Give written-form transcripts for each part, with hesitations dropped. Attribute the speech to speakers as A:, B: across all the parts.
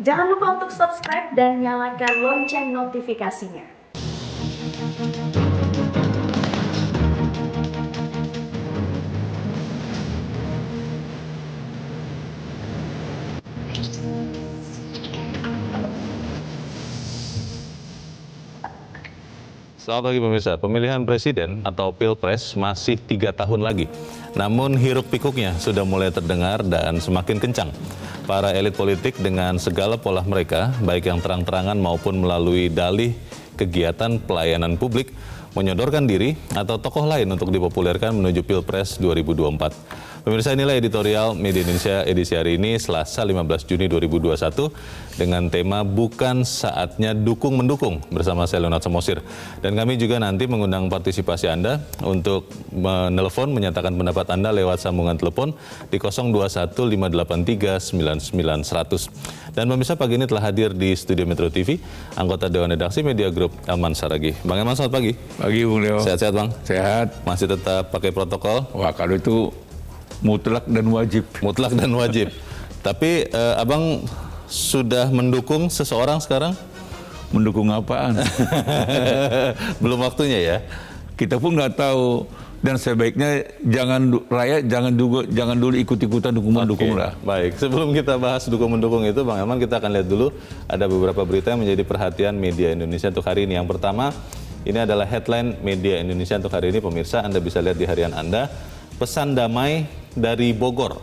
A: Jangan lupa untuk subscribe dan nyalakan lonceng notifikasinya.
B: Selamat pagi pemirsa, pemilihan presiden atau pilpres masih 3 tahun lagi. Namun hiruk pikuknya sudah mulai terdengar dan semakin kencang. Para elit politik dengan segala pola mereka, baik yang terang-terangan maupun melalui dalih kegiatan pelayanan publik, menyodorkan diri atau tokoh lain untuk dipopulerkan menuju Pilpres 2024. Pemirsa, inilah editorial Media Indonesia edisi hari ini, Selasa 15 Juni 2021, dengan tema Bukan Saatnya Dukung-Mendukung bersama saya Leonard Samosir. Dan kami juga nanti mengundang partisipasi Anda untuk menelpon, menyatakan pendapat Anda lewat sambungan telepon di 021-583-99-100. Dan pemirsa, pagi ini telah hadir di Studio Metro TV, anggota Dewan Redaksi Media Group Elman Saragih. Bang Elman, selamat pagi.
C: Pagi Bung Leo.
B: Sehat-sehat Bang?
C: Sehat.
B: Masih tetap pakai protokol?
C: Wah, kalau itu mutlak dan wajib.
B: Mutlak dan wajib. Tapi Abang sudah mendukung seseorang sekarang?
C: Mendukung apaan?
B: Belum waktunya ya?
C: Kita pun nggak tahu, dan sebaiknya jangan dulu ikut-ikutan dukung-mendukung lah.
B: Baik, sebelum kita bahas dukung-mendukung itu, Bang Elman, kita akan lihat dulu ada beberapa berita yang menjadi perhatian media Indonesia untuk hari ini. Yang pertama, ini adalah headline media Indonesia untuk hari ini, pemirsa. Anda bisa lihat di harian Anda. Pesan damai dari Bogor.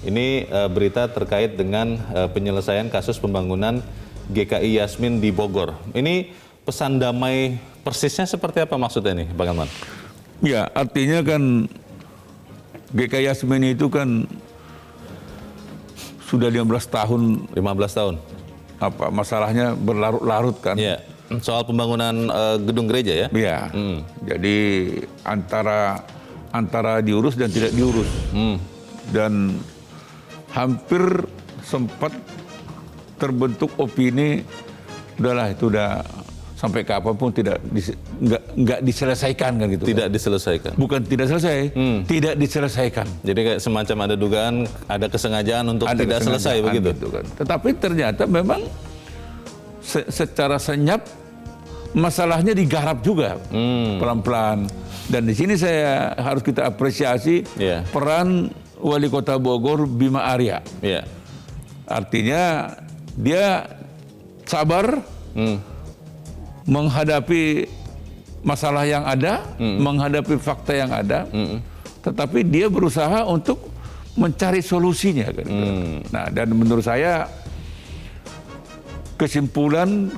B: Ini berita terkait dengan penyelesaian kasus pembangunan GKI Yasmin di Bogor. Ini pesan damai persisnya seperti apa maksudnya nih, Bang Elman?
C: Ya, artinya kan GKI Yasmin itu kan sudah 15 tahun.
B: 15 tahun.
C: Apa masalahnya berlarut-larut kan?
B: Iya. Soal pembangunan gedung gereja ya?
C: Iya. Jadi antara diurus dan tidak diurus. Dan hampir sempat terbentuk opini, udahlah itu udah sampai kapanpun nggak diselesaikan kan gitu.
B: Tidak diselesaikan.
C: Bukan tidak selesai, tidak diselesaikan.
B: Jadi kayak semacam ada dugaan, ada kesengajaan untuk tidak selesai begitu.
C: Gitu kan. Tetapi ternyata memang secara senyap masalahnya digarap juga pelan-pelan. Dan di sini saya harus kita apresiasi peran Wali Kota Bogor Bima Arya. Artinya dia sabar menghadapi masalah yang ada, menghadapi fakta yang ada, tetapi dia berusaha untuk mencari solusinya. Kan? Nah, dan menurut saya kesimpulan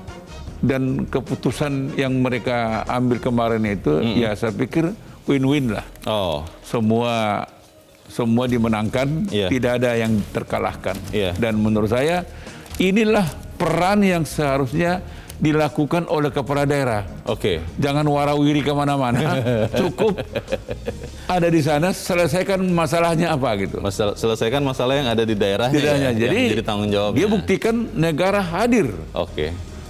C: dan keputusan yang mereka ambil kemarin itu, ya saya pikir win-win lah. Semua dimenangkan, tidak ada yang terkalahkan. Dan menurut saya inilah peran yang seharusnya dilakukan oleh kepala daerah. Jangan warawiri kemana-mana, cukup ada di sana, selesaikan masalahnya apa gitu.
B: Selesaikan masalah yang ada di daerahnya.
C: Jadi
B: tanggung jawabnya.
C: Dia buktikan negara hadir.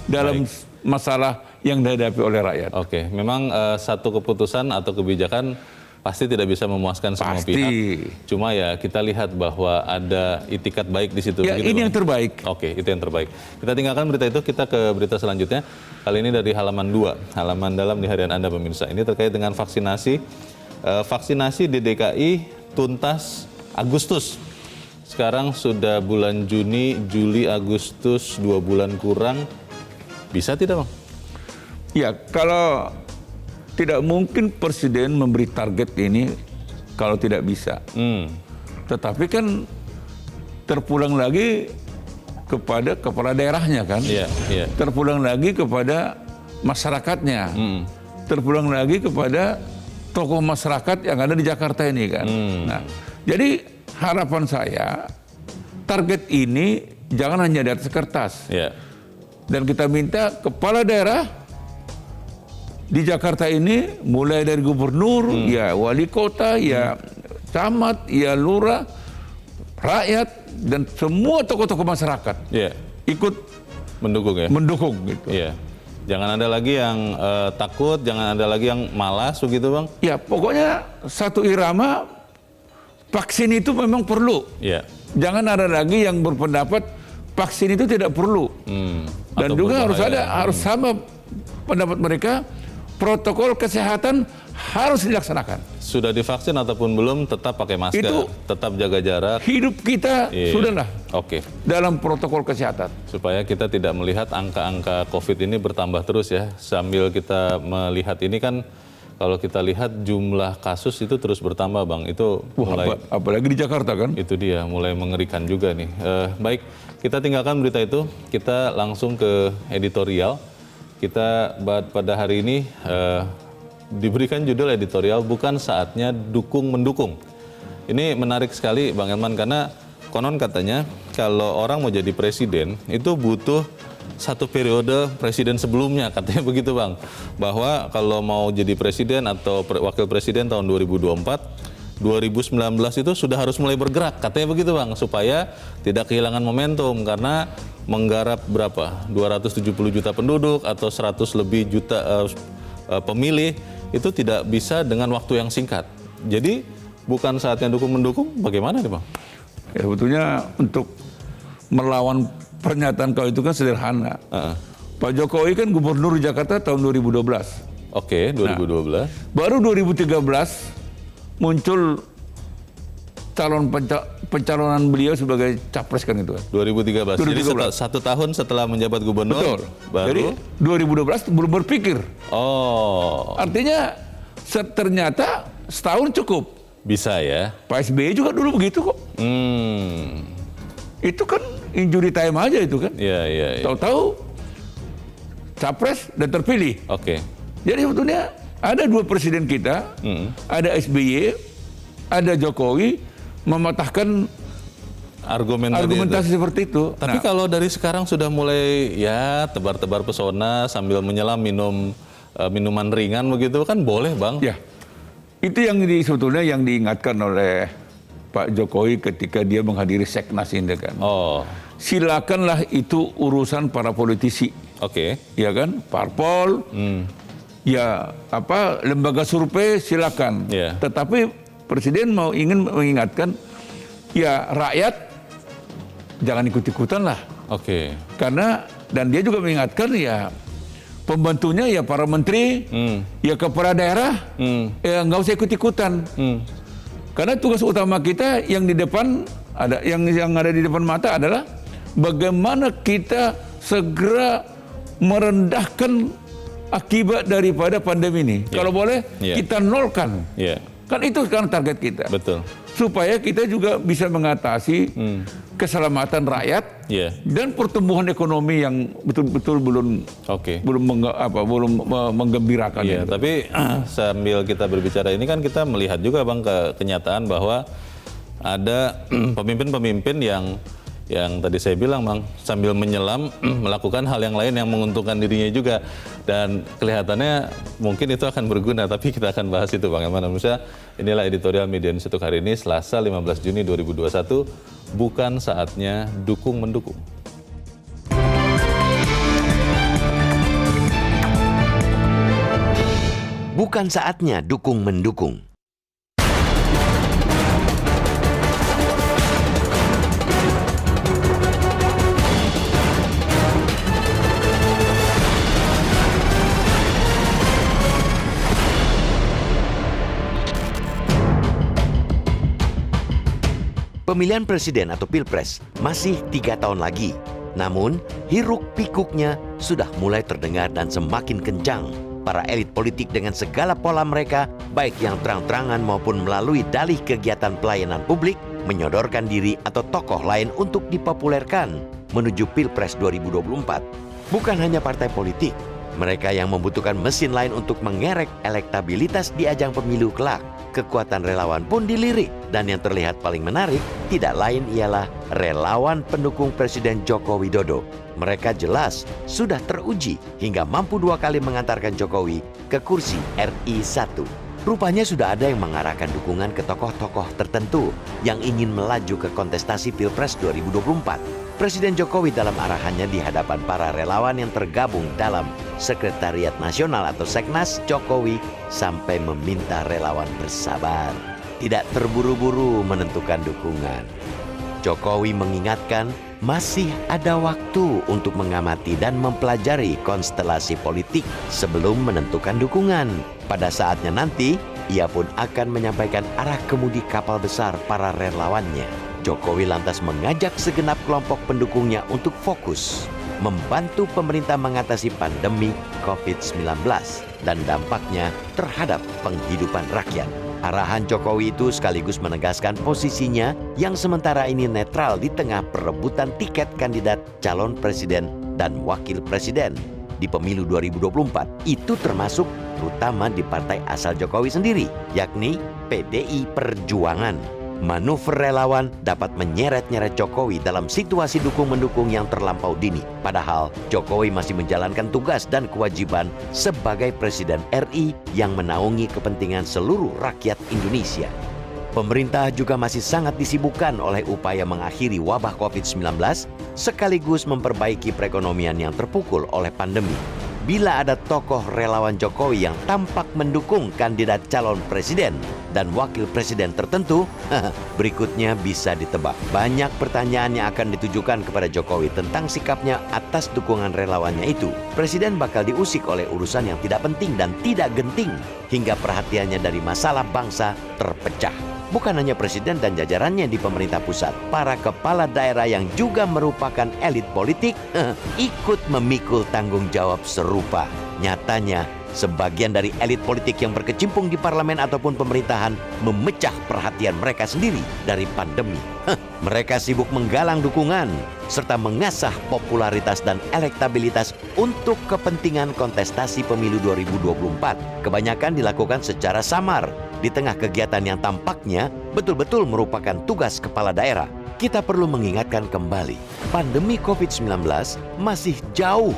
C: Dalam masalah yang dihadapi oleh rakyat.
B: Memang satu keputusan atau kebijakan pasti tidak bisa memuaskan semua pihak. Cuma ya kita lihat bahwa ada itikat baik di situ.
C: Ya, ini yang terbaik.
B: Itu yang terbaik. Kita tinggalkan berita itu, kita ke berita selanjutnya. Kali ini dari halaman 2, halaman dalam di harian Anda pemirsa. Ini terkait dengan vaksinasi. Vaksinasi di DKI tuntas Agustus. Sekarang sudah bulan Juni, Juli, Agustus, 2 bulan kurang. Bisa tidak, Bang?
C: Ya, kalau tidak mungkin Presiden memberi target ini kalau tidak bisa. Tetapi kan terpulang lagi kepada kepala daerahnya kan. Terpulang lagi kepada masyarakatnya. Terpulang lagi kepada tokoh masyarakat yang ada di Jakarta ini kan. Nah, jadi harapan saya target ini jangan hanya di atas kertas. Dan kita minta kepala daerah di Jakarta ini, mulai dari gubernur, ya wali kota, ya camat, ya lurah, rakyat, dan semua tokoh-tokoh masyarakat ikut
B: mendukung ya.
C: Mendukung gitu.
B: Jangan ada lagi yang takut, jangan ada lagi yang malas begitu, Bang.
C: Ya, pokoknya satu irama, vaksin itu memang perlu. Jangan ada lagi yang berpendapat vaksin itu tidak perlu. Dan juga harus sama pendapat mereka, protokol kesehatan harus dilaksanakan.
B: Sudah divaksin ataupun belum, tetap pakai masker, tetap jaga jarak.
C: Hidup kita sudahlah dalam protokol kesehatan.
B: Supaya kita tidak melihat angka-angka COVID ini bertambah terus ya. Sambil kita melihat ini kan, kalau kita lihat jumlah kasus itu terus bertambah, Bang. Itu mulai,
C: apalagi di Jakarta kan?
B: Itu dia, mulai mengerikan juga nih. Baik, kita tinggalkan berita itu. Kita langsung ke editorial. Kita pada hari ini diberikan judul editorial, bukan saatnya dukung-mendukung. Ini menarik sekali, Bang Elman, karena konon katanya kalau orang mau jadi presiden itu butuh satu periode presiden sebelumnya, katanya begitu, Bang. Bahwa kalau mau jadi presiden atau wakil presiden tahun 2024, 2019 itu sudah harus mulai bergerak, katanya begitu, Bang, supaya tidak kehilangan momentum, karena menggarap berapa? 270 juta penduduk atau 100 lebih juta pemilih, itu tidak bisa dengan waktu yang singkat. Jadi bukan saatnya dukung-mendukung, bagaimana nih, Bang?
C: Ya, sebetulnya untuk melawan pernyataan kau itu kan sederhana. Pak Jokowi kan gubernur Jakarta tahun 2012.
B: Oke, 2012.
C: Baru 2013 muncul pencalonan beliau sebagai capres kan itu.
B: 2013. Jadi satu tahun setelah menjabat gubernur.
C: Betul.
B: Baru.
C: Jadi 2012 belum berpikir. Artinya ternyata setahun cukup.
B: Bisa ya.
C: Pak SBY juga dulu begitu kok. Itu kan injury time aja itu kan.
B: Iya.
C: Tahu-tahu capres dan terpilih. Jadi sebetulnya ada dua presiden kita, ada SBY, ada Jokowi, mematahkan argumentasi seperti itu.
B: Tapi kalau dari sekarang sudah mulai ya tebar-tebar pesona sambil menyelam minuman ringan begitu kan boleh, Bang?
C: Ya, itu yang sebetulnya yang diingatkan oleh Pak Jokowi ketika dia menghadiri Seknas ini kan. Silakanlah itu urusan para politisi. Ya kan, parpol, ya lembaga survei silakan. Tetapi Presiden ingin mengingatkan, ya rakyat jangan ikut-ikutan lah. Karena, dan dia juga mengingatkan ya pembantunya ya para menteri, ya kepala daerah, ya nggak usah ikut-ikutan. Karena tugas utama kita yang di depan yang ada di depan mata adalah bagaimana kita segera merendahkan akibat daripada pandemi ini. Kalau boleh kita nolkan. Kan itu sekarang target kita.
B: Betul.
C: Supaya kita juga bisa mengatasi keselamatan rakyat dan pertumbuhan ekonomi yang betul-betul belum menggembirakan.
B: Tapi sambil kita berbicara ini kan kita melihat juga, Bang, kenyataan bahwa ada pemimpin-pemimpin yang tadi saya bilang, Bang, sambil menyelam melakukan hal yang lain yang menguntungkan dirinya juga, dan kelihatannya mungkin itu akan berguna, tapi kita akan bahas itu, Bang Elman. Inilah editorial Media News untuk hari ini, Selasa 15 Juni 2021, bukan saatnya dukung-mendukung.
D: Bukan saatnya dukung-mendukung. Pemilihan presiden atau pilpres masih 3 tahun lagi. Namun, hiruk-pikuknya sudah mulai terdengar dan semakin kencang. Para elit politik dengan segala pola mereka, baik yang terang-terangan maupun melalui dalih kegiatan pelayanan publik, menyodorkan diri atau tokoh lain untuk dipopulerkan menuju Pilpres 2024. Bukan hanya partai politik, mereka yang membutuhkan mesin lain untuk mengerek elektabilitas di ajang pemilu kelak. Kekuatan relawan pun dilirik, dan yang terlihat paling menarik tidak lain ialah relawan pendukung Presiden Joko Widodo. Mereka jelas sudah teruji hingga mampu 2 kali mengantarkan Jokowi ke kursi RI 1. Rupanya sudah ada yang mengarahkan dukungan ke tokoh-tokoh tertentu yang ingin melaju ke kontestasi Pilpres 2024. Presiden Jokowi dalam arahannya di hadapan para relawan yang tergabung dalam Sekretariat Nasional atau Seknas Jokowi sampai meminta relawan bersabar, tidak terburu-buru menentukan dukungan. Jokowi mengingatkan masih ada waktu untuk mengamati dan mempelajari konstelasi politik sebelum menentukan dukungan. Pada saatnya nanti, ia pun akan menyampaikan arah kemudi kapal besar para relawannya. Jokowi lantas mengajak segenap kelompok pendukungnya untuk fokus membantu pemerintah mengatasi pandemi COVID-19 dan dampaknya terhadap penghidupan rakyat. Arahan Jokowi itu sekaligus menegaskan posisinya yang sementara ini netral di tengah perebutan tiket kandidat calon presiden dan wakil presiden di pemilu 2024. Itu termasuk terutama di partai asal Jokowi sendiri, yakni PDI Perjuangan. Manuver relawan dapat menyeret-nyeret Jokowi dalam situasi dukung-mendukung yang terlampau dini. Padahal Jokowi masih menjalankan tugas dan kewajiban sebagai Presiden RI yang menaungi kepentingan seluruh rakyat Indonesia. Pemerintah juga masih sangat disibukkan oleh upaya mengakhiri wabah COVID-19 sekaligus memperbaiki perekonomian yang terpukul oleh pandemi. Bila ada tokoh relawan Jokowi yang tampak mendukung kandidat calon presiden dan wakil presiden tertentu, berikutnya bisa ditebak. Banyak pertanyaan yang akan ditujukan kepada Jokowi tentang sikapnya atas dukungan relawannya itu. Presiden bakal diusik oleh urusan yang tidak penting dan tidak genting, hingga perhatiannya dari masalah bangsa terpecah. Bukan hanya presiden dan jajarannya di pemerintah pusat, para kepala daerah yang juga merupakan elit politik ikut memikul tanggung jawab serupa. Nyatanya, sebagian dari elit politik yang berkecimpung di parlemen ataupun pemerintahan memecah perhatian mereka sendiri dari pandemi. Mereka sibuk menggalang dukungan serta mengasah popularitas dan elektabilitas untuk kepentingan kontestasi pemilu 2024. Kebanyakan dilakukan secara samar di tengah kegiatan yang tampaknya betul-betul merupakan tugas kepala daerah. Kita perlu mengingatkan kembali, pandemi COVID-19 masih jauh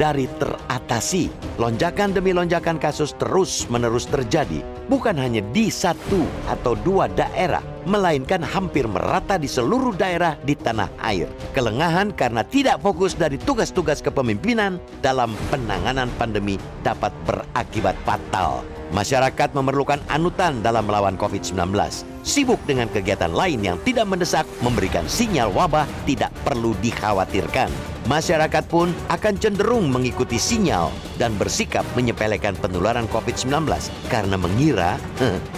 D: dari teratasi. Lonjakan demi lonjakan kasus terus-menerus terjadi, bukan hanya di 1 atau 2 daerah, melainkan hampir merata di seluruh daerah di tanah air. Kelengahan karena tidak fokus dari tugas-tugas kepemimpinan dalam penanganan pandemi dapat berakibat fatal. Masyarakat memerlukan anutan dalam melawan COVID-19. Sibuk dengan kegiatan lain yang tidak mendesak memberikan sinyal wabah tidak perlu dikhawatirkan. Masyarakat pun akan cenderung mengikuti sinyal dan bersikap menyepelekan penularan COVID-19 karena mengira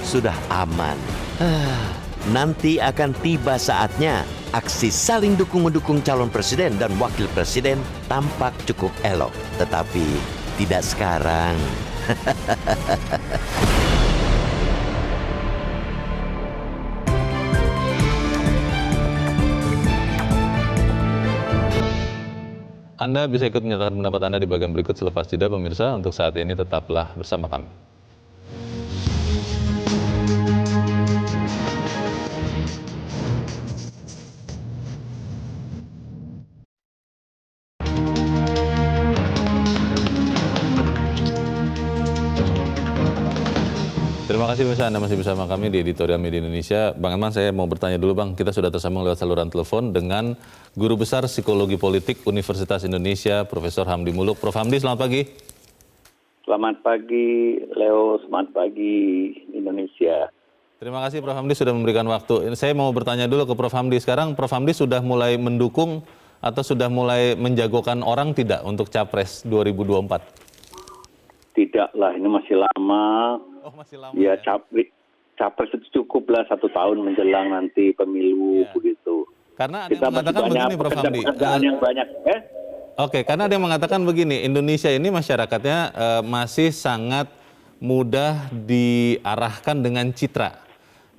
D: sudah aman. Nanti akan tiba saatnya aksi saling dukung-mendukung calon presiden dan wakil presiden tampak cukup elok. Tetapi tidak sekarang.
B: Anda bisa ikut menyatakan pendapat Anda di bagian berikut selepas jeda, pemirsa. Untuk saat ini tetaplah bersama kami. Terima kasih pemirsa, Anda masih bersama kami di Editorial Media Indonesia. Bang Eman, saya mau bertanya dulu Bang, kita sudah tersambung lewat saluran telepon dengan Guru Besar Psikologi Politik Universitas Indonesia, Profesor Hamdi Muluk. Prof. Hamdi, selamat pagi.
E: Selamat pagi, Leo. Selamat pagi, Indonesia.
B: Terima kasih Prof. Hamdi sudah memberikan waktu. Saya mau bertanya dulu ke Prof. Hamdi. Sekarang Prof. Hamdi sudah mulai mendukung atau sudah mulai menjagokan orang tidak untuk Capres 2024?
E: Tidak lah, ini masih lama.
B: Oh, masih lama
E: ya,
B: ya?
E: Capres itu cukup lah 1 tahun menjelang nanti pemilu begitu.
B: Karena ada
E: Kita
B: yang mengatakan begini Prof. Hamdi.
E: Pekerjaan yang banyak.
B: Oke, karena ada yang mengatakan begini, Indonesia ini masyarakatnya masih sangat mudah diarahkan dengan citra.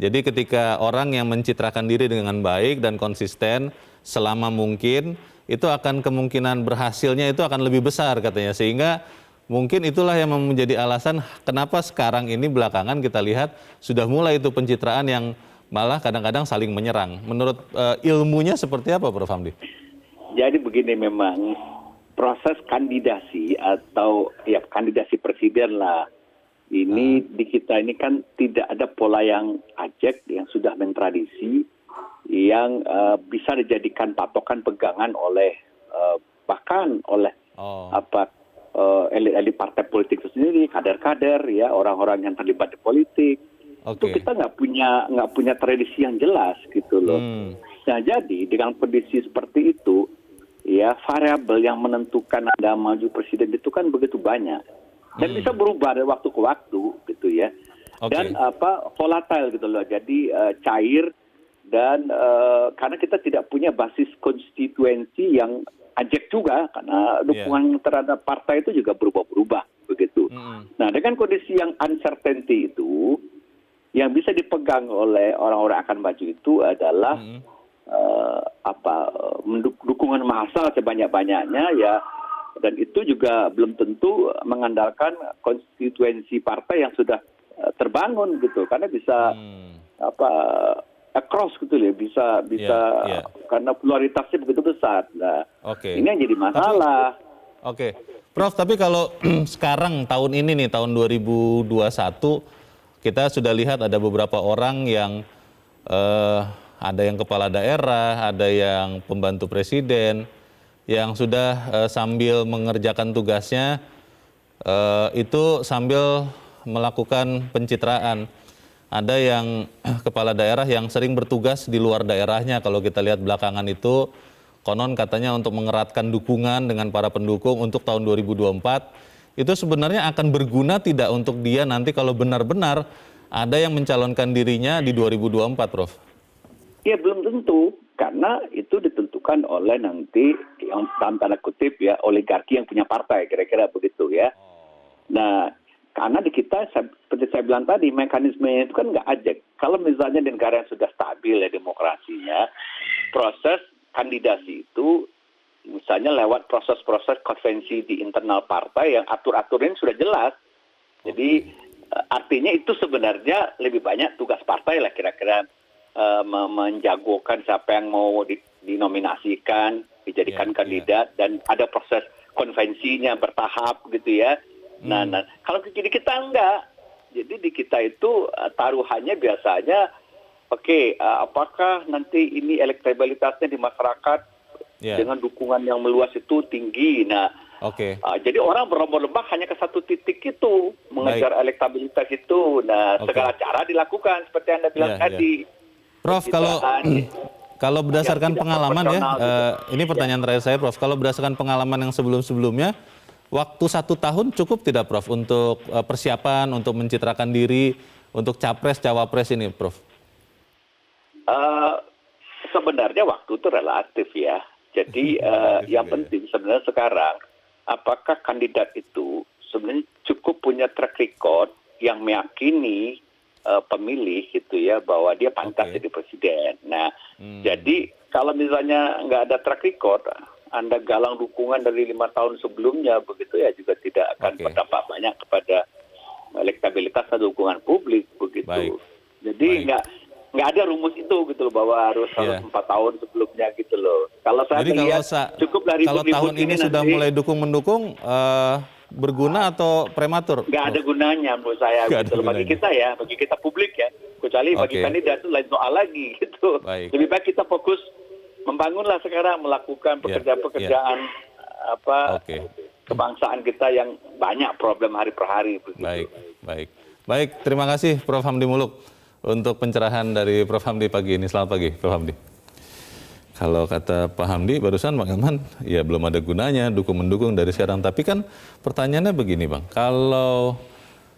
B: Jadi ketika orang yang mencitrakan diri dengan baik dan konsisten selama mungkin, itu akan kemungkinan berhasilnya itu akan lebih besar katanya. Sehingga mungkin itulah yang menjadi alasan kenapa sekarang ini belakangan kita lihat sudah mulai itu pencitraan yang malah kadang-kadang saling menyerang. Menurut ilmunya seperti apa Prof. Hamdi?
E: Jadi begini, memang proses kandidasi atau ya kandidasi presiden lah. Ini di kita ini kan tidak ada pola yang ajak, yang sudah mentradisi, yang bisa dijadikan patokan pegangan oleh bahkan oleh elit-elit partai politik itu sendiri, kader-kader, ya orang-orang yang terlibat di politik. Itu kita nggak punya tradisi yang jelas gitu loh. Nah, jadi dengan kondisi seperti itu, ya variabel yang menentukan Anda maju presiden itu kan begitu banyak dan bisa berubah dari waktu ke waktu, gitu ya. Dan volatile gitu loh. Jadi cair dan karena kita tidak punya basis konstituensi yang ajak juga, karena dukungan terhadap partai itu juga berubah-berubah begitu. Nah, dengan kondisi yang uncertainty itu, yang bisa dipegang oleh orang-orang akan maju itu adalah dukungan massal sebanyak-banyaknya ya, dan itu juga belum tentu mengandalkan konstituensi partai yang sudah terbangun gitu, karena bisa across gitu ya, bisa karena pluralitasnya begitu besar. Nah, ini yang jadi masalah.
B: Prof, tapi kalau sekarang tahun ini nih, tahun 2021, kita sudah lihat ada beberapa orang yang ada yang kepala daerah, ada yang pembantu presiden, yang sudah sambil mengerjakan tugasnya itu sambil melakukan pencitraan. Ada yang kepala daerah yang sering bertugas di luar daerahnya, kalau kita lihat belakangan itu, konon katanya untuk mengeratkan dukungan dengan para pendukung untuk tahun 2024, itu sebenarnya akan berguna tidak untuk dia nanti kalau benar-benar ada yang mencalonkan dirinya di 2024, Prof?
E: Ya belum tentu, karena itu ditentukan oleh nanti yang dalam tanda kutip ya oligarki yang punya partai, kira-kira begitu ya. Nah, karena di kita, seperti saya bilang tadi, mekanismenya itu kan nggak ajak. Kalau misalnya di negara yang sudah stabil ya demokrasinya, proses kandidasi itu misalnya lewat proses-proses konvensi di internal partai yang atur-aturnya sudah jelas. Jadi artinya itu sebenarnya lebih banyak tugas partai lah kira-kira menjagokan siapa yang mau dinominasikan, dijadikan kandidat, dan ada proses konvensinya bertahap gitu ya. Nah, kalau di kita enggak. Jadi di kita itu taruhannya biasanya, apakah nanti ini elektabilitasnya di masyarakat dengan dukungan yang meluas itu tinggi. Nah, jadi orang berlomba-lomba hanya ke satu titik itu, mengejar elektabilitas itu. Nah, segala cara dilakukan seperti Anda bilang tadi.
B: Prof, kalau berdasarkan pengalaman ya, ini pertanyaan terakhir saya, Prof. Kalau berdasarkan pengalaman yang sebelum-sebelumnya, waktu 1 tahun cukup tidak, Prof, untuk persiapan, untuk mencitrakan diri, untuk capres, cawapres ini, Prof?
E: Sebenarnya waktu itu relatif ya. Jadi yang penting sebenarnya sekarang, apakah kandidat itu sebenarnya cukup punya track record yang meyakini pemilih gitu ya, bahwa dia pantas jadi presiden. Nah, jadi kalau misalnya nggak ada track record, Anda galang dukungan dari 5 tahun sebelumnya begitu ya, juga tidak akan berdampak banyak kepada elektabilitas atau dukungan publik begitu. Jadi nggak ada rumus itu gitu loh, bahwa harus 4 tahun sebelumnya gitu loh. Kalau saya melihat cukuplah ribut-ribut.
B: Kalau tahun ini sudah mulai dukung-mendukung, berguna atau prematur?
E: Nggak ada gunanya menurut saya gitu loh. Bagi kita ya, bagi kita publik ya. Kecuali bagi kandidat itu lain soal lagi gitu. Lebih baik kita fokus membangunlah sekarang, melakukan pekerjaan-pekerjaan kebangsaan kita yang banyak problem hari per hari. Begitu.
B: Baik. Terima kasih Prof. Hamdi Muluk untuk pencerahan dari Prof. Hamdi pagi ini. Selamat pagi, Prof. Hamdi. Kalau kata Pak Hamdi barusan, Bang Elman, ya belum ada gunanya dukung-mendukung dari sekarang. Tapi kan pertanyaannya begini, Bang. Kalau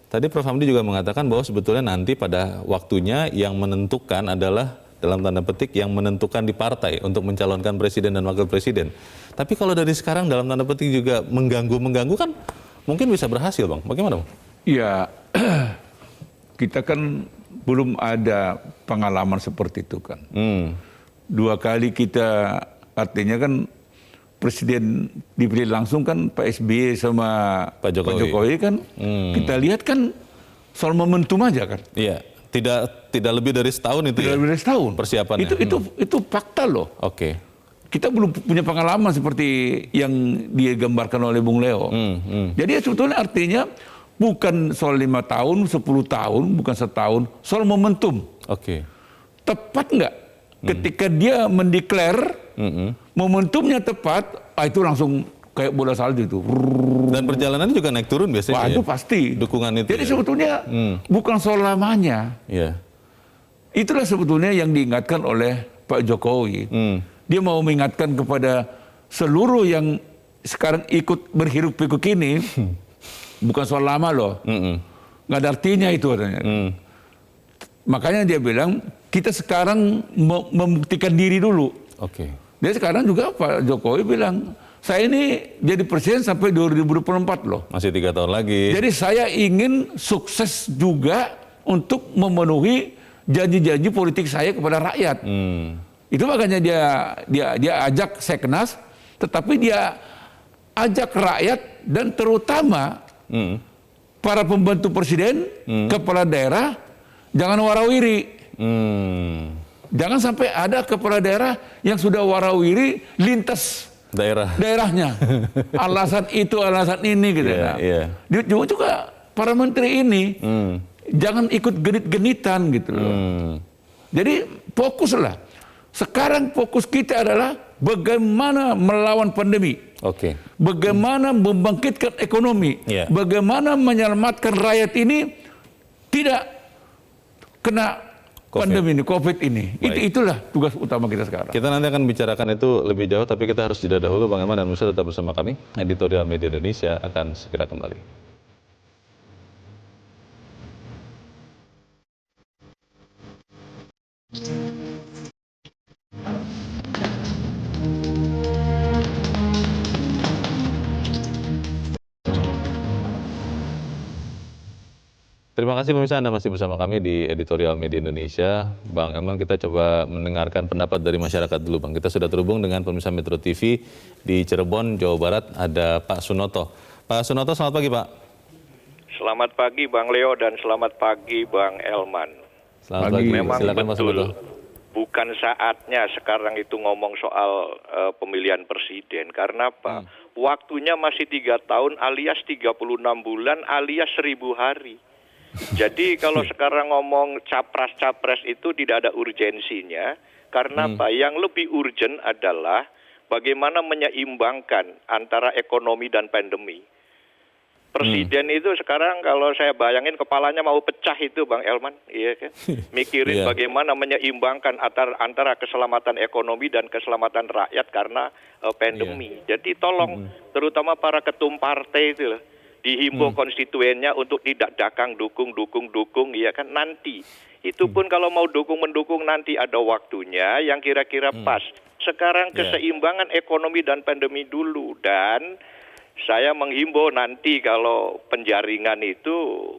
B: tadi Prof. Hamdi juga mengatakan bahwa sebetulnya nanti pada waktunya yang menentukan adalah, dalam tanda petik, yang menentukan di partai untuk mencalonkan presiden dan wakil presiden. Tapi kalau dari sekarang dalam tanda petik juga mengganggu kan mungkin bisa berhasil, Bang. Bagaimana, Bang?
C: Ya, kita kan belum ada pengalaman seperti itu kan. 2 kali kita, artinya kan presiden dipilih langsung kan Pak SBY sama Pak Jokowi kan. Kita lihat kan soal momentum aja kan.
B: Iya. Tidak lebih dari setahun itu.
C: Tidak lebih dari setahun
B: persiapannya.
C: Itu fakta loh. Kita belum punya pengalaman seperti yang digambarkan oleh Bung Leo. Jadi sebetulnya artinya bukan soal 5 tahun, 10 tahun, bukan setahun, soal momentum. Tepat nggak? Ketika dia mendeklar momentumnya tepat, itu langsung kayak bola salju itu.
B: Dan perjalanannya juga naik turun biasanya.
C: Wah, itu pasti.
B: Dukungan itu.
C: Jadi sebetulnya bukan soal lamanya. Itulah sebetulnya yang diingatkan oleh Pak Jokowi. Dia mau mengingatkan kepada seluruh yang sekarang ikut berhiruk pikuk ini, bukan soal lama loh, nggak ada artinya itu. Makanya dia bilang kita sekarang membuktikan diri dulu.
B: Oke.
C: Dia sekarang juga Pak Jokowi bilang, saya ini jadi presiden sampai 2024 loh.
B: Masih 3 tahun lagi.
C: Jadi saya ingin sukses juga untuk memenuhi janji-janji politik saya kepada rakyat. Itu makanya dia ajak Seknas, tetapi dia ajak rakyat dan terutama para pembantu presiden, kepala daerah, jangan warawiri. Jangan sampai ada kepala daerah yang sudah warawiri lintas daerahnya. Alasan itu, alasan ini gitu. Juga para menteri ini jangan ikut genit-genitan gitu loh. Jadi fokuslah. Sekarang fokus kita adalah bagaimana melawan pandemi. Bagaimana membangkitkan ekonomi. Bagaimana menyelamatkan rakyat ini tidak kena pandemi ini, COVID ini. Itulah tugas utama kita sekarang.
B: Kita nanti akan bicarakan itu lebih jauh, tapi kita harus jeda dahulu. Bang Eman dan Musa tetap bersama kami. Editorial Media Indonesia akan segera kembali. Terima kasih pemirsa, Anda masih bersama kami di Editorial Media Indonesia. Bang Eman, kita coba mendengarkan pendapat dari masyarakat dulu, Bang. Kita sudah terhubung dengan pemirsa Metro TV di Cirebon, Jawa Barat. Ada Pak Sunoto. Pak Sunoto, selamat pagi, Pak.
F: Selamat pagi, Bang Leo, dan selamat pagi, Bang Elman.
B: Selamat pagi.
F: Memang
B: Silakan, Pak Sunoto.
F: Bukan saatnya sekarang itu ngomong soal pemilihan presiden. Karena apa? Waktunya masih 3 tahun alias 36 bulan alias 1000 hari. Jadi kalau sekarang ngomong capres-capres itu tidak ada urgensinya, karena apa? Yang lebih urgent adalah bagaimana menyeimbangkan antara ekonomi dan pandemi. Presiden itu sekarang kalau saya bayangin kepalanya mau pecah itu, Bang Elman, iya kan? Mikirin bagaimana menyeimbangkan antara keselamatan ekonomi dan keselamatan rakyat karena pandemi. Jadi tolong terutama para ketum partai itu loh, dihimbau konstituennya untuk tidak dakang dukung, ya kan, nanti. Itu pun kalau mau dukung-mendukung nanti ada waktunya yang kira-kira pas. Sekarang keseimbangan ekonomi dan pandemi dulu. Dan saya menghimbau nanti kalau penjaringan itu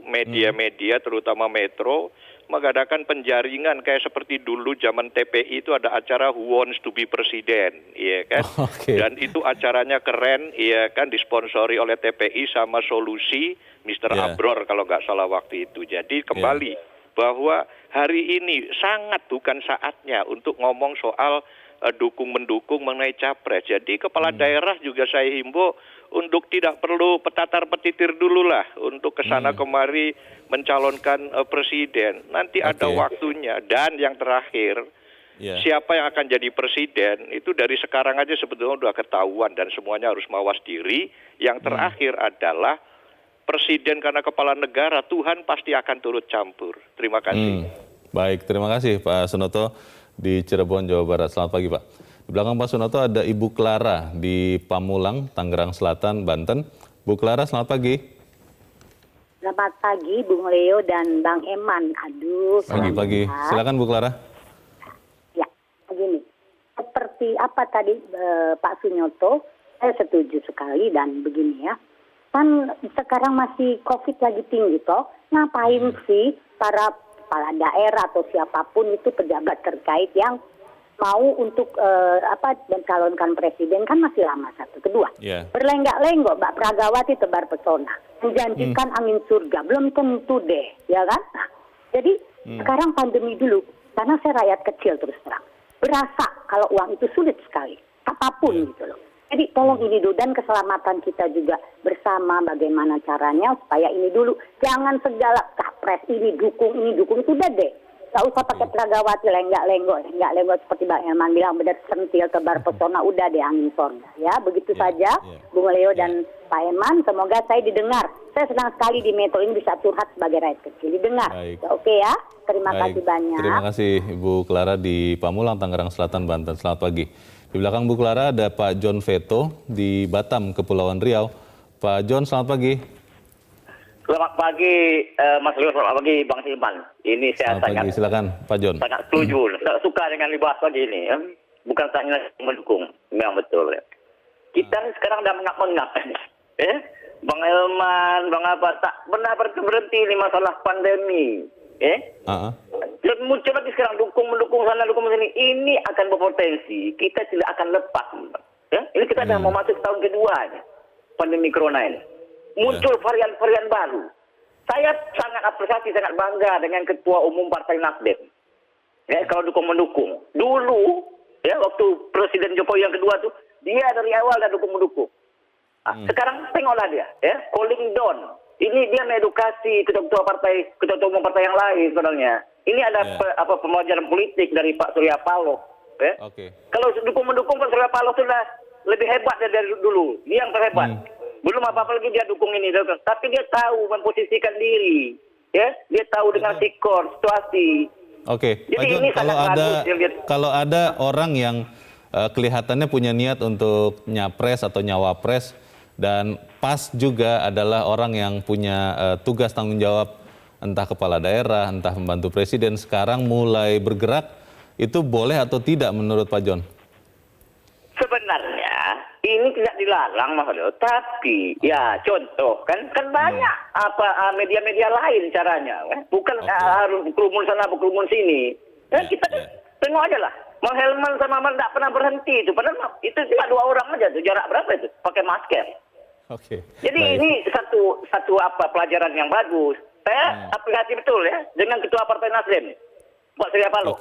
F: media-media terutama Metro mengadakan penjaringan kayak seperti dulu zaman TPI itu ada acara Who Wants to be President, iya kan? Dan itu acaranya keren, iya kan, disponsori oleh TPI sama Solusi, Mr. Abror kalau nggak salah waktu itu. Jadi kembali bahwa hari ini sangat bukan saatnya untuk ngomong soal dukung-mendukung mengenai capres. Jadi kepala daerah juga saya himbau untuk tidak perlu petatar-petitir dulu lah untuk kesana kemari mencalonkan presiden. Nanti ada waktunya. Dan yang terakhir, siapa yang akan jadi presiden itu dari sekarang aja sebetulnya udah ketahuan dan semuanya harus mawas diri. Yang terakhir adalah presiden karena kepala negara, Tuhan pasti akan turut campur. Terima kasih.
B: Baik, terima kasih Pak Sunoto di Cirebon, Jawa Barat. Selamat pagi, Pak. Di belakang Pak Sunoto ada Ibu Clara di Pamulang, Tangerang Selatan, Banten. Bu Clara, selamat pagi.
G: Selamat pagi, Bung Leo dan Bang Eman. Aduh,
B: pagi. Silakan Bu Clara.
G: Ya, begini. Seperti apa tadi Pak Sunoto, saya setuju sekali dan begini ya. Kan sekarang masih COVID lagi tinggi toh. Ngapain sih para kepala daerah atau siapapun itu pejabat terkait yang mau untuk mencalonkan presiden, kan masih lama satu. Kedua, berlenggak-lenggok Mbak Pragawati tebar pesona, menjanjikan angin surga, belum tentu deh, ya kan? Jadi sekarang pandemi dulu, karena saya rakyat kecil terus terang, berasa kalau uang itu sulit sekali, apapun gitu loh. Jadi tolong ini dulu, dan keselamatan kita juga bersama bagaimana caranya supaya ini dulu. Jangan segala capres ini dukung itu udah deh. Gak usah pakai Pragawati lenggak-lenggok seperti Bang Elman bilang, benar sentil tebar pesona, udah deh angin surga. Ya, begitu saja Bung Leo dan Pak Eman, semoga saya didengar Saya senang sekali di Metro ini bisa curhat sebagai rakyat kecil. Didengar.
B: Baik.
G: Oke ya. Terima kasih
B: Baik.
G: banyak.
B: Terima kasih Ibu Clara di Pamulang, Tangerang Selatan, Banten. Selamat pagi. Di belakang Bu Clara ada Pak John Veto di Batam, Kepulauan Riau. Pak John, selamat pagi.
H: Selamat pagi Mas Leo, selamat pagi Bang Silman. Ini saya
B: Selamat pagi, silakan Pak John.
H: sangat setuju, sangat suka dengan dibahas pagi ini. Ya. Bukan hanya mendukung, memang betul. Ya. Kita ni sekarang dah mengap-mengap. Bang Elman, Bang apa, tak benar berhenti ini masalah pandemi. Dan muncul lagi sekarang mendukung sana, dukung sini. Ini akan berpotensi, kita tidak akan lepas. Ya? Ini kita dah mau masuk tahun kedua ini, pandemi corona ini. Muncul varian-varian baru. Saya sangat apresiasi, sangat bangga dengan Ketua Umum Partai Nasdem. Ya, kalau mendukung. Dulu, ya waktu Presiden Jokowi yang kedua tuh, dia dari awal dah dukung-mendukung. Sekarang tengoklah dia, ya, calling down. Ini dia mengedukasi ketua umum partai yang lain sebenarnya. Ini ada pembelajaran politik dari Pak Surya Paloh. Ya. Kalau dukung-mendukung Pak Surya Paloh sudah lebih hebat dari dulu. Dia yang terhebat. Belum apa-apa lagi dia dukung ini. Tapi dia tahu memposisikan diri. Ya, dia tahu dengan sikor, situasi.
B: Oke,
H: Jadi
B: Pak John,
H: ini sangat
B: kalau ada orang yang kelihatannya punya niat untuk nyapres atau nyawapres, dan pas juga adalah orang yang punya tugas tanggung jawab, entah kepala daerah, entah membantu presiden, sekarang mulai bergerak, itu boleh atau tidak menurut Pak John?
H: Sebenarnya ini tidak dilarang Mas Leo, tapi ya contoh kan banyak media-media lain caranya, bukan harus kerumun sana kerumun sini. Kita tengok aja lah. Bang Helman sama Ahmad tidak pernah berhenti itu, padahal itu cuma 2 orang aja tuh, jarak berapa itu pakai masker. Jadi ini satu pelajaran yang bagus. Saya apresiasi betul ya dengan Ketua Partai Nasdem, Pak Surya Paloh.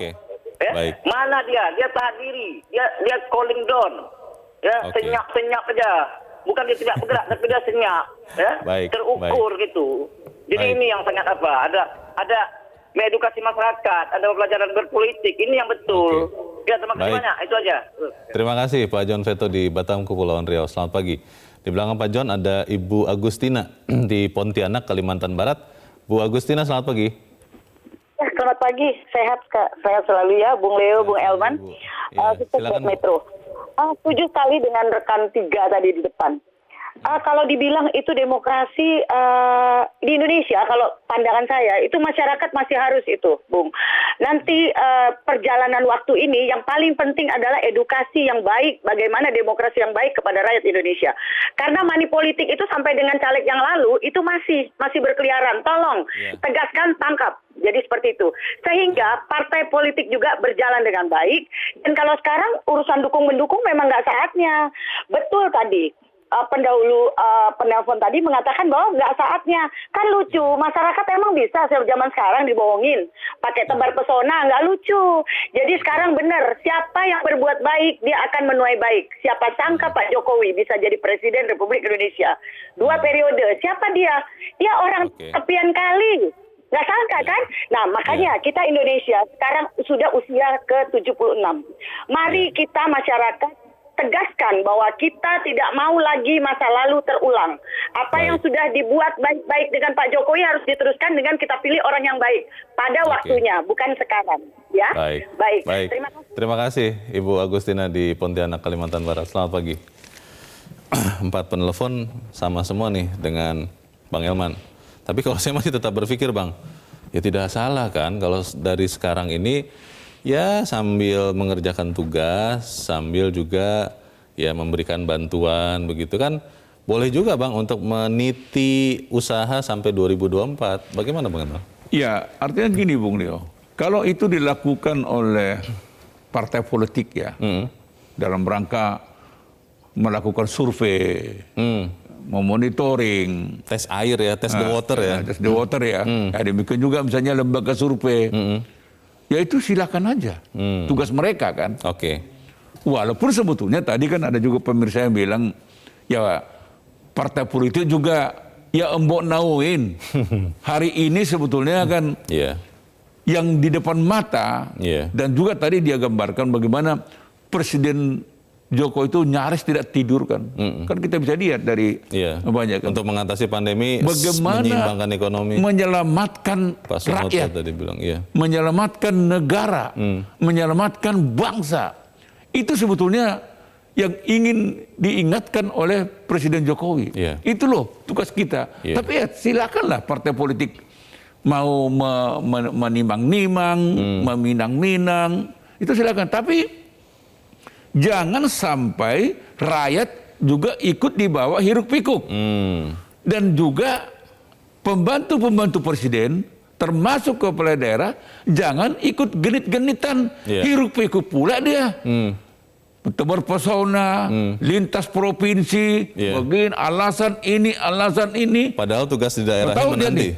H: Mana dia tahan diri, dia calling down, ya senyap aja, bukan dia tidak bergerak tapi dia senyap, ya terukur gitu. Jadi ini yang sangat ada mengedukasi masyarakat, ada pelajaran berpolitik, ini yang betul. Ya, terima kasih banyak, itu aja.
B: Terima kasih Pak John Veto di Batam, Kepulauan Riau. Selamat pagi. Di belakang Pak John ada Ibu Agustina di Pontianak, Kalimantan Barat. Bu Agustina, selamat pagi.
I: Selamat pagi, sehat selalu ya, Bung Leo, Bung Elman.
B: Silakan
I: Metro. Setuju sekali dengan rekan 3 tadi di depan. Kalau dibilang itu demokrasi di Indonesia, kalau pandangan saya itu masyarakat masih harus itu, Bung. Nanti perjalanan waktu ini yang paling penting adalah edukasi yang baik, bagaimana demokrasi yang baik kepada rakyat Indonesia. Karena money politik itu sampai dengan caleg yang lalu itu masih berkeliaran. Tolong tegaskan, tangkap. Jadi seperti itu. Sehingga partai politik juga berjalan dengan baik. Dan kalau sekarang urusan dukung-mendukung memang nggak saatnya. Betul tadi. Pendahulu penelpon tadi mengatakan bahwa nggak saatnya. Kan lucu, masyarakat emang bisa zaman sekarang dibohongin. Pakai tebar pesona, nggak lucu. Jadi sekarang benar, siapa yang berbuat baik, dia akan menuai baik. Siapa sangka Pak Jokowi bisa jadi Presiden Republik Indonesia 2 periode. Siapa dia? Dia orang tepian kali. Nggak sangka kan? Nah makanya kita Indonesia sekarang sudah usia ke-76. Mari kita masyarakat tegaskan bahwa kita tidak mau lagi masa lalu terulang. Apa yang sudah dibuat baik-baik dengan Pak Jokowi harus diteruskan dengan kita pilih orang yang baik pada waktunya, bukan sekarang. Ya. Baik.
B: Terima kasih Ibu Agustina di Pontianak, Kalimantan Barat. Selamat pagi. 4 penelpon sama semua nih dengan Bang Elman. Tapi kalau saya masih tetap berpikir Bang, ya tidak salah kan kalau dari sekarang ini ya sambil mengerjakan tugas, sambil juga ya memberikan bantuan begitu kan. Boleh juga Bang untuk meniti usaha sampai 2024. Bagaimana Bang Elman?
C: Ya, artinya gini Bung Leo. Kalau itu dilakukan oleh partai politik ya, dalam rangka melakukan survei, memonitoring,
B: tes air ya, tes the water ya.
C: Tes the water ya. Demikian juga misalnya lembaga survei. Ya itu silakan aja. Tugas mereka kan. Walaupun sebetulnya tadi kan ada juga pemirsa yang bilang, ya partai politik juga ya embok nauin. Hari ini sebetulnya kan yang di depan mata dan juga tadi dia gambarkan bagaimana Presiden Jokowi itu nyaris tidak tidur kan. Kan kita bisa lihat dari banyak kan.
B: Untuk mengatasi pandemi,
C: bagaimana
B: menyeimbangkan ekonomi,
C: menyelamatkan
B: Pak Sunoto
C: rakyat,
B: tadi bilang,
C: menyelamatkan negara, menyelamatkan bangsa. Itu sebetulnya yang ingin diingatkan oleh Presiden Jokowi. Itu loh tugas kita. Tapi ya silakanlah partai politik mau menimang-nimang, meminang-minang, itu silakan. Tapi jangan sampai rakyat juga ikut dibawa hiruk pikuk. Dan juga pembantu-pembantu presiden, termasuk kepala daerah, jangan ikut genit-genitan hiruk pikuk pula dia. Tebar pesona, lintas provinsi, begini alasan ini.
B: Padahal tugas di daerahnya menanti.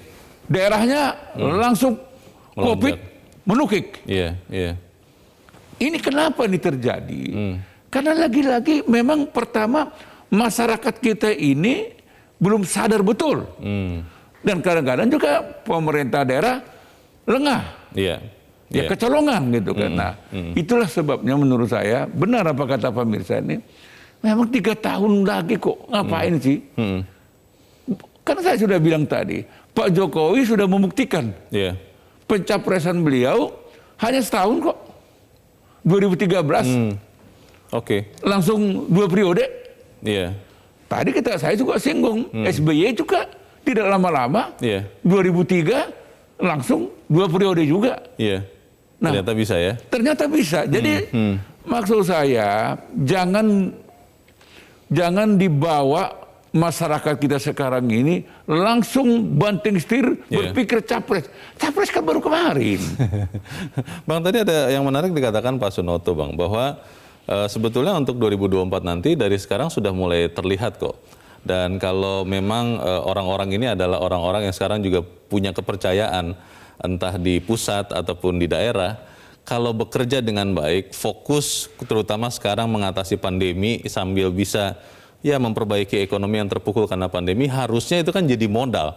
C: Daerahnya langsung COVID menukik. Ini kenapa ini terjadi? Karena lagi-lagi memang pertama masyarakat kita ini belum sadar betul. Dan kadang-kadang juga pemerintah daerah lengah. Kecolongan gitu kan. Nah, itulah sebabnya menurut saya, benar apa kata pemirsa ini, memang 3 tahun lagi kok ngapain sih? Karena saya sudah bilang tadi, Pak Jokowi sudah membuktikan pencapresan beliau hanya setahun kok. 2013. Langsung 2 periode. Tadi saya juga singgung, SBY juga tidak lama-lama. 2003 langsung 2 periode juga. Nah,
B: ternyata bisa ya?
C: Ternyata bisa. Jadi maksud saya jangan dibawa masyarakat kita sekarang ini langsung banting setir berpikir capres. Capres kan baru kemarin.
B: Bang, tadi ada yang menarik dikatakan Pak Sunoto, Bang, bahwa sebetulnya untuk 2024 nanti dari sekarang sudah mulai terlihat kok. Dan kalau memang orang-orang ini adalah orang-orang yang sekarang juga punya kepercayaan, entah di pusat ataupun di daerah, kalau bekerja dengan baik, fokus terutama sekarang mengatasi pandemi sambil bisa memperbaiki ekonomi yang terpukul karena pandemi, harusnya itu kan jadi modal.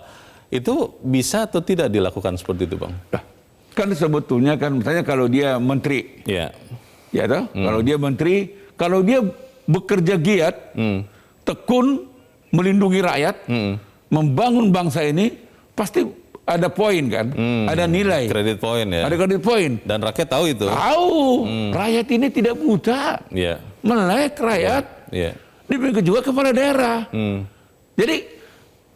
B: Itu bisa atau tidak dilakukan seperti itu, Bang?
C: Kan sebetulnya kan misalnya kalau dia menteri, kalau dia menteri, kalau dia bekerja giat, tekun, melindungi rakyat, membangun bangsa ini, pasti ada poin kan, ada nilai.
B: Kredit poin ya.
C: Ada kredit poin.
B: Dan rakyat tahu itu.
C: Tahu, rakyat ini tidak buta, melek rakyat. Demikian juga kepala daerah. Jadi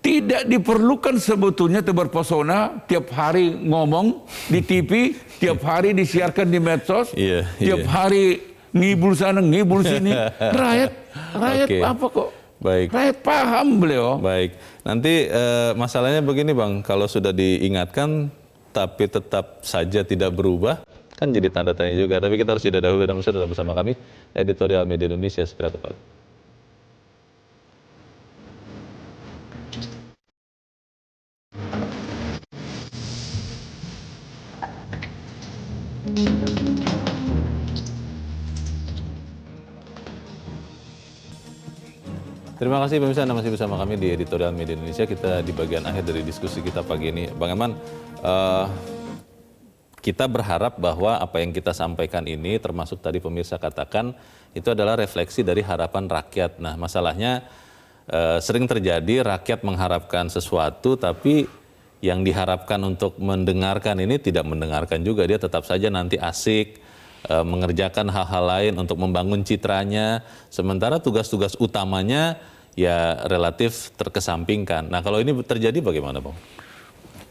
C: tidak diperlukan sebetulnya tebar pesona tiap hari ngomong di TV, tiap hari disiarkan di medsos, tiap hari ngibul sana ngibul sini. Rakyat apa kok?
B: Baik.
C: Rakyat paham beliau.
B: Baik. Nanti masalahnya begini, Bang, kalau sudah diingatkan tapi tetap saja tidak berubah, kan jadi tanda tanya juga. Tapi kita harus jeda dahulu dan sudah bersama kami Editorial Media Indonesia segera tepat. Terima kasih pemirsa, Anda masih bersama kami di Editorial Media Indonesia. Kita di bagian akhir dari diskusi kita pagi ini. Bang Eman, kita berharap bahwa apa yang kita sampaikan ini, termasuk tadi pemirsa katakan, itu adalah refleksi dari harapan rakyat. Nah, masalahnya sering terjadi rakyat mengharapkan sesuatu, tapi yang diharapkan untuk mendengarkan ini tidak mendengarkan juga. Dia tetap saja nanti asik, mengerjakan hal-hal lain untuk membangun citranya, sementara tugas-tugas utamanya ya relatif terkesampingkan. Nah, kalau ini terjadi bagaimana, Bang?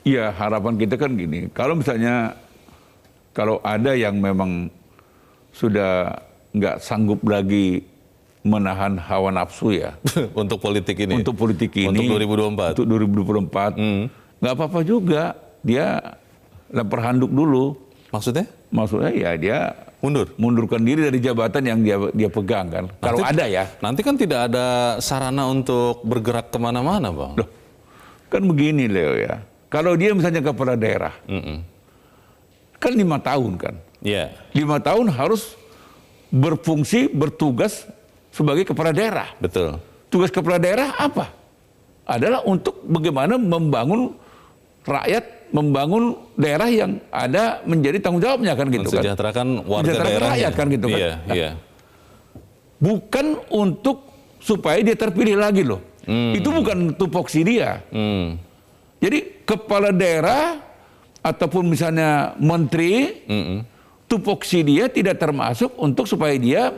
C: Ya, harapan kita kan gini, kalau misalnya kalau ada yang memang sudah nggak sanggup lagi menahan hawa nafsu ya
B: untuk politik ini,
C: untuk 2024, nggak apa-apa juga dia lempar handuk dulu.
B: Maksudnya?
C: Maksudnya ya dia mundurkan diri dari jabatan yang dia pegang kan. Kalau ada ya.
B: Nanti kan tidak ada sarana untuk bergerak kemana-mana, Bang.
C: Loh, kan begini Leo ya. Kalau dia misalnya kepala daerah, kan 5 tahun kan. 5 tahun harus berfungsi, bertugas sebagai kepala daerah.
B: Betul.
C: Tugas kepala daerah apa? Adalah untuk bagaimana membangun rakyat, membangun daerah yang ada menjadi tanggung jawabnya kan gitu kan.
B: Mensejahterakan warga daerah
C: rakyat kan gitu kan.
B: Iya.
C: bukan untuk supaya dia terpilih lagi loh. Itu bukan tupoksi dia. Jadi kepala daerah ataupun misalnya menteri, tupoksi dia tidak termasuk untuk supaya dia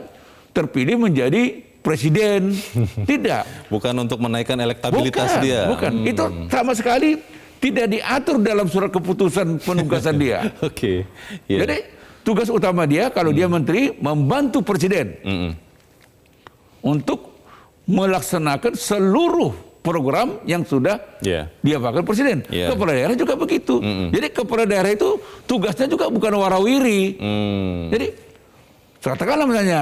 C: terpilih menjadi presiden. Tidak.
B: Bukan untuk menaikkan elektabilitas dia.
C: Bukan. Itu sama sekali tidak diatur dalam surat keputusan penugasan dia.
B: Oke. Yeah.
C: Jadi tugas utama dia kalau dia menteri membantu presiden untuk melaksanakan seluruh program yang sudah dia pakai presiden. Kepala daerah juga begitu. Jadi kepala daerah itu tugasnya juga bukan warawiri. Jadi katakanlah misalnya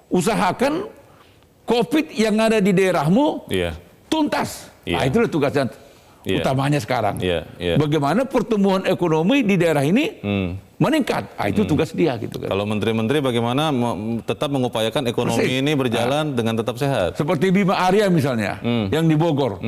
C: usahakan COVID yang ada di daerahmu tuntas. Nah, itulah tugasnya utamanya sekarang. Bagaimana pertumbuhan ekonomi di daerah ini meningkat. Nah, itu tugas dia gitu kan.
B: Kalau menteri-menteri bagaimana tetap mengupayakan ekonomi ini berjalan dengan tetap sehat.
C: Seperti Bima Arya misalnya yang di Bogor.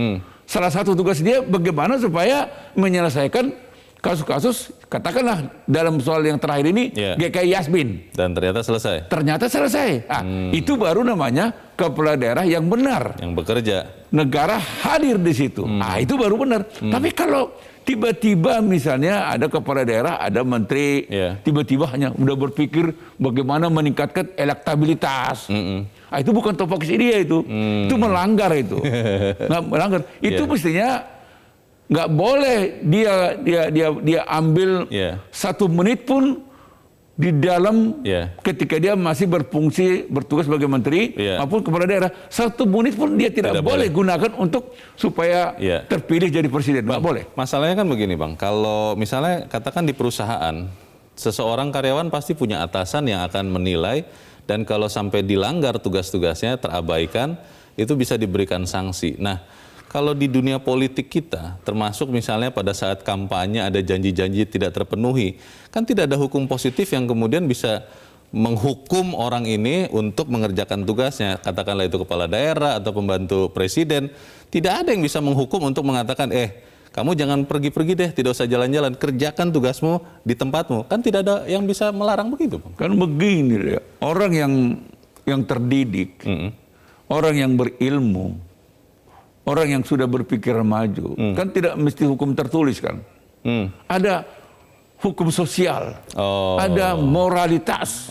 C: Salah satu tugas dia bagaimana supaya menyelesaikan kasus-kasus, katakanlah dalam soal yang terakhir ini GKI Yasmin.
B: Dan ternyata selesai.
C: Ternyata selesai. Nah, itu baru namanya kepala daerah yang benar.
B: Yang bekerja.
C: Negara hadir di situ. Nah, itu baru benar. Tapi kalau tiba-tiba misalnya ada kepala daerah, ada menteri, tiba-tiba hanya udah berpikir bagaimana meningkatkan elektabilitas. Nah, itu bukan tupoksi dia itu. Itu melanggar itu. Nggak melanggar. Itu mestinya nggak boleh dia ambil 1 menit pun di dalam ketika dia masih bertugas sebagai menteri maupun kepala daerah, 1 menit pun dia tidak boleh gunakan untuk supaya terpilih jadi presiden. Nggak boleh.
B: Masalahnya kan begini Bang, kalau misalnya katakan di perusahaan, seseorang karyawan pasti punya atasan yang akan menilai, dan kalau sampai dilanggar tugas-tugasnya, terabaikan, itu bisa diberikan sanksi. Nah, kalau di dunia politik kita, termasuk misalnya pada saat kampanye ada janji-janji tidak terpenuhi, kan tidak ada hukum positif yang kemudian bisa menghukum orang ini untuk mengerjakan tugasnya. Katakanlah itu kepala daerah atau pembantu presiden. Tidak ada yang bisa menghukum untuk mengatakan, kamu jangan pergi-pergi deh, tidak usah jalan-jalan, kerjakan tugasmu di tempatmu. Kan tidak ada yang bisa melarang begitu, Bang.
C: Kan begini ya, orang yang terdidik, orang yang berilmu, orang yang sudah berpikir maju, kan tidak mesti hukum tertulis kan. Ada hukum sosial, ada moralitas,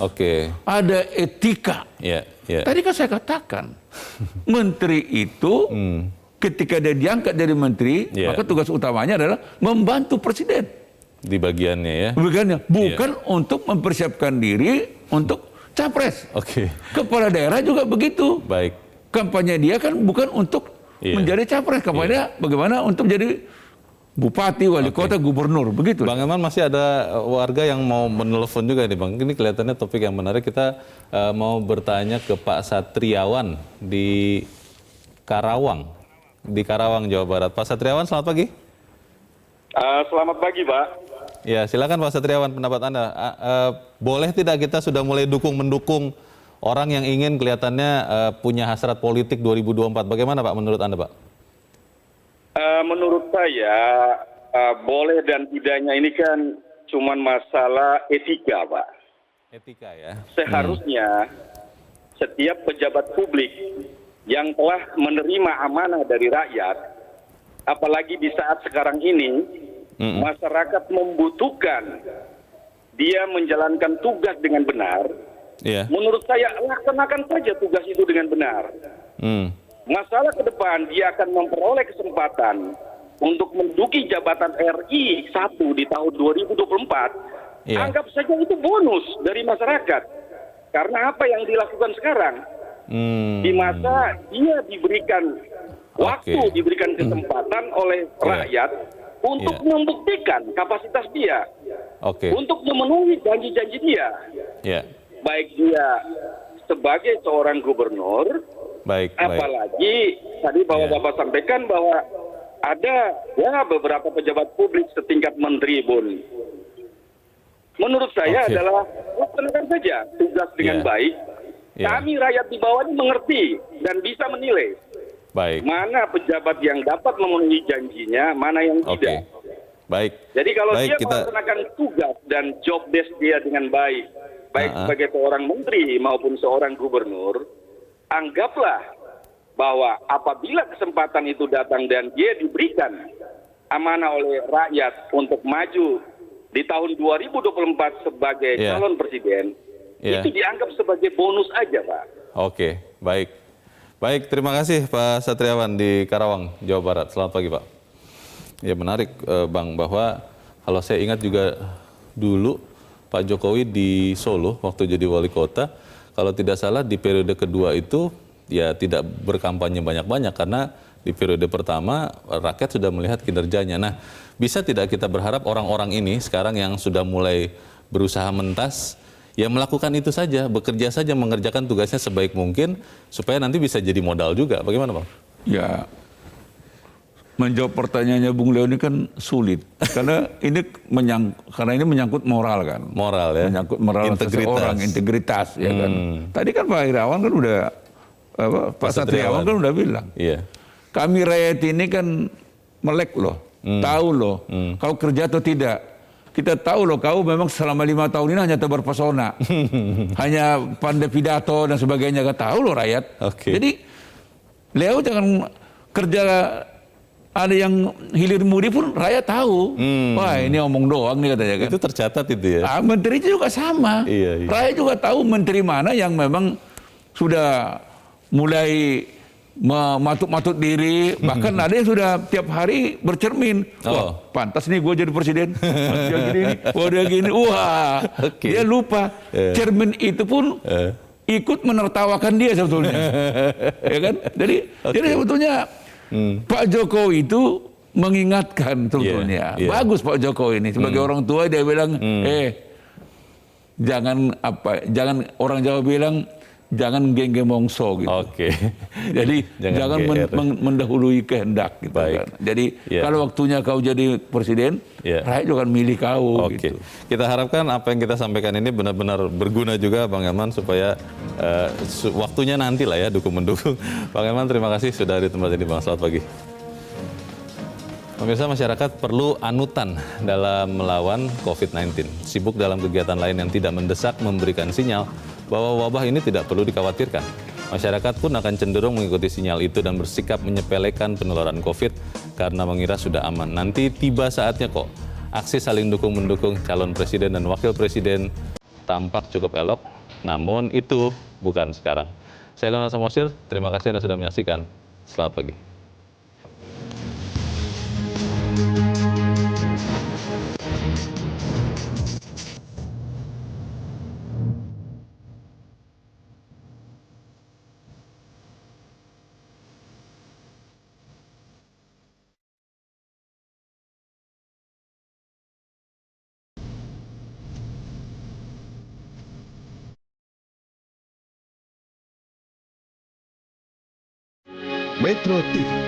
C: ada etika. Tadi kan saya katakan, menteri itu ketika dia diangkat dari menteri, maka tugas utamanya adalah membantu presiden.
B: Di bagiannya ya?
C: Bagiannya, bukan untuk mempersiapkan diri untuk capres. Kepala daerah juga begitu.
B: Baik.
C: Kampanye dia kan bukan untuk menjadi capres, kepada bagaimana untuk jadi bupati, wali kota, gubernur, begitu.
B: Bang Eman, masih ada warga yang mau menelpon juga nih Bang. Ini kelihatannya topik yang menarik. Kita mau bertanya ke Pak Satriawan di Karawang, Jawa Barat. Pak Satriawan, selamat pagi.
J: Selamat pagi, Pak.
B: Ya, silakan Pak Satriawan, pendapat Anda. Boleh tidak kita sudah mulai mendukung orang yang ingin kelihatannya punya hasrat politik 2024. Bagaimana Pak menurut Anda, Pak?
J: Menurut saya boleh dan tidaknya ini kan cuma masalah etika, Pak.
B: Etika ya.
J: Seharusnya setiap pejabat publik yang telah menerima amanah dari rakyat, apalagi di saat sekarang ini, masyarakat membutuhkan dia menjalankan tugas dengan benar. Menurut saya laksanakan saja tugas itu dengan benar. Masalah ke depan dia akan memperoleh kesempatan untuk menduduki jabatan RI 1 di tahun 2024. Anggap saja itu bonus dari masyarakat. Karena apa yang dilakukan sekarang? Di masa dia diberikan waktu, diberikan kesempatan oleh rakyat untuk membuktikan kapasitas dia. Untuk memenuhi janji-janji dia. Baik dia sebagai seorang gubernur, apalagi tadi Bapak sampaikan bahwa ada beberapa pejabat publik setingkat menteri pun. Menurut saya adalah laksanakan saja tugas dengan baik. Kami rakyat di bawah ini mengerti dan bisa menilai mana pejabat yang dapat memenuhi janjinya, mana yang tidak. Jadi kalau dia melaksanakan tugas dan job desk dia dengan baik, baik sebagai seorang menteri maupun seorang gubernur, anggaplah bahwa apabila kesempatan itu datang dan dia diberikan amanah oleh rakyat untuk maju di tahun 2024 sebagai calon presiden, itu dianggap sebagai bonus aja, Pak.
B: Oke, baik. Baik, terima kasih Pak Satriawan di Karawang, Jawa Barat. Selamat pagi, Pak. Ya menarik, Bang, bahwa kalau saya ingat juga dulu Pak Jokowi di Solo waktu jadi wali kota, kalau tidak salah di periode kedua itu ya tidak berkampanye banyak-banyak karena di periode pertama rakyat sudah melihat kinerjanya. Nah, bisa tidak kita berharap orang-orang ini sekarang yang sudah mulai berusaha mentas, ya melakukan itu saja, bekerja saja, mengerjakan tugasnya sebaik mungkin supaya nanti bisa jadi modal juga. Bagaimana, Bang?
C: Ya, menjawab pertanyaannya Bung Leo ini kan sulit karena ini menyangkut moral kan.
B: Moral ya.
C: Menyangkut moral seseorang, integritas ya kan. Tadi kan Pak Irawan kan udah Pak Satriawan kan udah bilang.
B: Iya.
C: Kami rakyat ini kan melek loh, tahu loh, kau kerja atau tidak. Kita tahu loh kau memang selama 5 tahun ini hanya tebar pesona, hanya pandai pidato dan sebagainya. Gak tahu loh rakyat. Jadi Leo jangan kerja, ada yang hilir mudik pun rakyat tahu. Wah ini omong doang nih katanya kan.
B: Itu tercatat itu ya.
C: Menteri juga sama.
B: Iya.
C: Rakyat juga tahu menteri mana yang memang sudah mulai matut-matut diri, bahkan ada yang sudah tiap hari bercermin, wah pantas nih gue jadi presiden, dia gini, dia gini, wah dia lupa, cermin itu pun ikut menertawakan dia sebetulnya, ya kan? Jadi sebetulnya Pak Jokowi itu mengingatkan sebetulnya, bagus Pak Jokowi ini sebagai orang tua dia bilang, jangan orang Jawa bilang jangan geng-geng mongso gitu. Jadi jangan mendahului kehendak gitu kan. Jadi kalau waktunya kau jadi presiden, rakyat juga akan milih kau gitu.
B: Kita harapkan apa yang kita sampaikan ini benar-benar berguna juga Bang Eman supaya waktunya nanti lah ya dukung-mendukung. Bang Eman terima kasih sudah di tempat ini Bang. Selamat pagi. Pemirsa, masyarakat perlu anutan dalam melawan COVID-19. Sibuk dalam kegiatan lain yang tidak mendesak memberikan sinyal bahwa wabah ini tidak perlu dikhawatirkan. Masyarakat pun akan cenderung mengikuti sinyal itu dan bersikap menyepelekan penularan COVID karena mengira sudah aman. Nanti tiba saatnya kok. Aksi saling dukung-mendukung calon presiden dan wakil presiden tampak cukup elok, namun itu bukan sekarang. Saya Leonard Samosir, terima kasih Anda sudah menyaksikan. Selamat pagi.
K: Metro TV